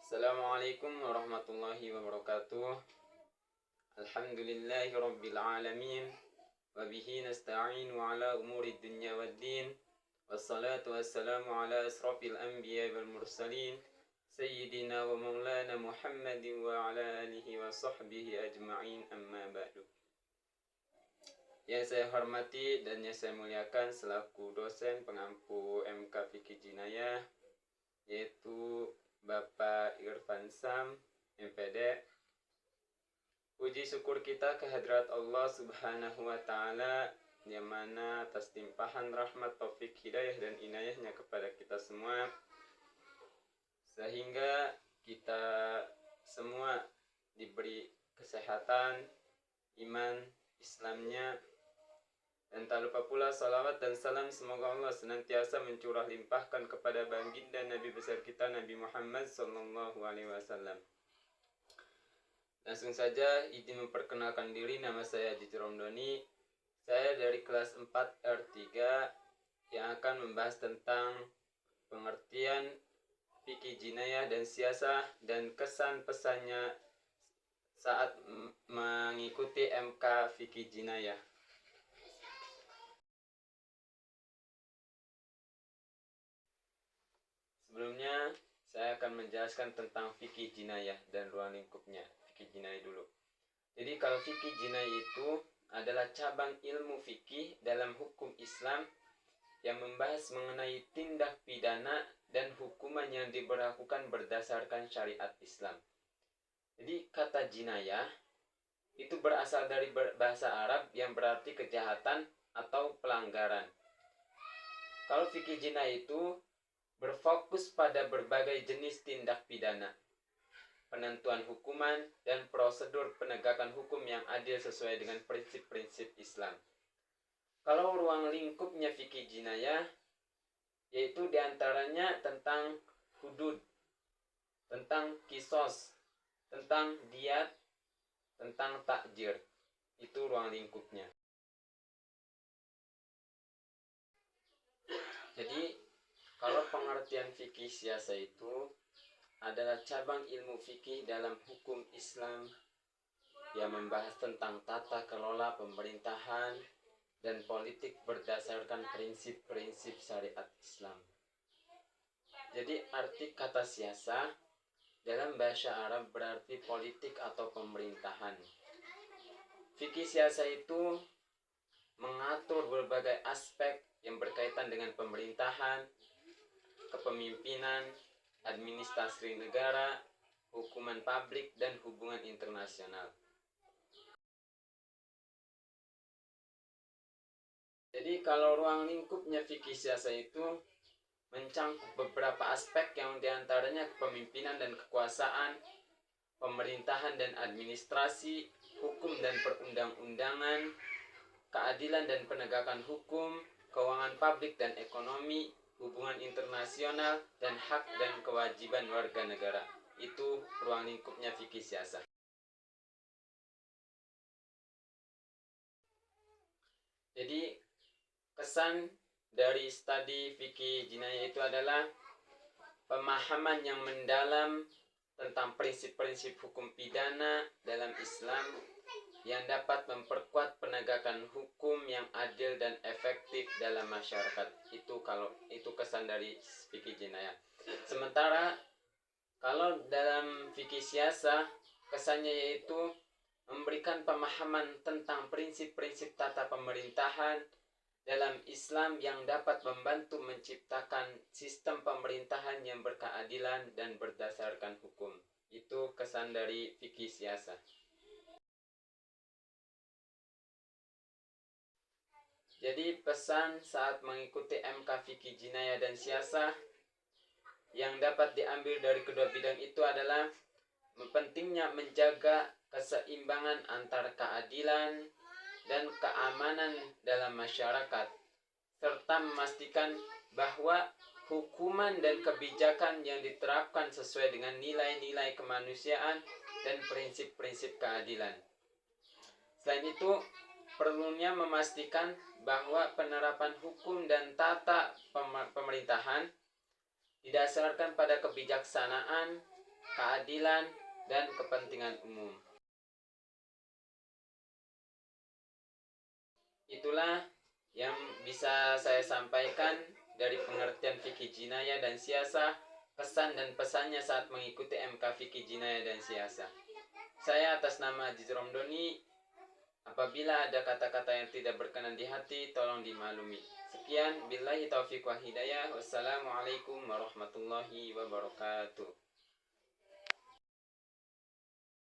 Assalamualaikum warahmatullahi wabarakatuh. Alhamdulillahi rabbil alamin. Wabihi nasta'inu ala umuri dunya waddin. Wassalatu wassalamu ala asrafil anbiya wal mursalin. Sayyidina wa maulana Muhammadin wa ala alihi wa sahbihi ajma'in, amma ba'du. Yang saya hormati dan yang saya muliakan selaku dosen pengampu MK Fikih Jinayah, yaitu Bapak Irfan Sam, MPD. Puji syukur kita kehadrat Allah Subhanahu wa Ta'ala, yang mana atas timpahan rahmat, taufik, hidayah dan inayahnya kepada kita semua, sehingga kita semua diberi kesehatan, iman, Islamnya, dan tak lupa pula salawat dan salam semoga Allah senantiasa mencurah limpahkan kepada baginda Nabi besar kita Nabi Muhammad sallallahu alaihi wasallam. Langsung saja izin memperkenalkan diri, nama saya Haji Romdoni. Saya dari kelas 4 R3 yang akan membahas tentang pengertian fikih jinayah dan siasah dan kesan pesannya saat mengikuti MK Fikih Jinayah. Sebelumnya, saya akan menjelaskan tentang fikih jinayah dan ruang lingkupnya. Fikih jinayah dulu. Jadi kalau fikih jinayah itu adalah cabang ilmu fikih dalam hukum Islam yang membahas mengenai tindak pidana dan hukuman yang diberlakukan berdasarkan syariat Islam. Jadi kata jinayah itu berasal dari bahasa Arab yang berarti kejahatan atau pelanggaran. Kalau fikih jinayah itu berfokus pada berbagai jenis tindak pidana, penentuan hukuman, dan prosedur penegakan hukum yang adil sesuai dengan prinsip-prinsip Islam. Kalau ruang lingkupnya fikih jinayah, yaitu diantaranya tentang hudud, tentang kisos, tentang diyat, tentang takjir. Itu ruang lingkupnya. Jadi kalau pengertian fikih siasah itu adalah cabang ilmu fikih dalam hukum Islam yang membahas tentang tata kelola pemerintahan dan politik berdasarkan prinsip-prinsip syariat Islam. Jadi arti kata siasah dalam bahasa Arab berarti politik atau pemerintahan. Fikih siasah itu mengatur berbagai aspek yang berkaitan dengan pemerintahan, kepemimpinan, administrasi negara, hukuman publik, dan hubungan internasional. Jadi kalau ruang lingkupnya fikih siasah itu mencangkup beberapa aspek yang diantaranya kepemimpinan dan kekuasaan, pemerintahan dan administrasi, hukum dan perundang-undangan, keadilan dan penegakan hukum, keuangan publik dan ekonomi, hubungan internasional, dan hak dan kewajiban warga negara. Itu ruang lingkupnya fikih siasah. Jadi kesan dari studi fikih jinayah itu adalah pemahaman yang mendalam tentang prinsip-prinsip hukum pidana dalam Islam yang dapat memperkuat penegakan hukum yang adil dan efektif dalam masyarakat. Itu kesan dari fikih jinayah. Sementara kalau dalam fikih siasah kesannya yaitu memberikan pemahaman tentang prinsip-prinsip tata pemerintahan dalam Islam yang dapat membantu menciptakan sistem pemerintahan yang berkeadilan dan berdasarkan hukum. Itu kesan dari fikih siasah. Jadi pesan saat mengikuti MK Fikih Jinayah dan Siasah yang dapat diambil dari kedua bidang itu adalah pentingnya menjaga keseimbangan antara keadilan dan keamanan dalam masyarakat, serta memastikan bahwa hukuman dan kebijakan yang diterapkan sesuai dengan nilai-nilai kemanusiaan dan prinsip-prinsip keadilan. Selain itu, perlunya memastikan bahwa penerapan hukum dan tata pemerintahan didasarkan pada kebijaksanaan, keadilan, dan kepentingan umum. Itulah yang bisa saya sampaikan dari pengertian fikih jinayah dan siasah, pesan dan pesannya saat mengikuti MK fikih jinayah dan siasah. Saya atas nama Aziz Romdoni, apabila ada kata-kata yang tidak berkenan di hati, tolong dimaklumi. Sekian, billahi taufiq wal hidayah. Wassalamualaikum warahmatullahi wabarakatuh.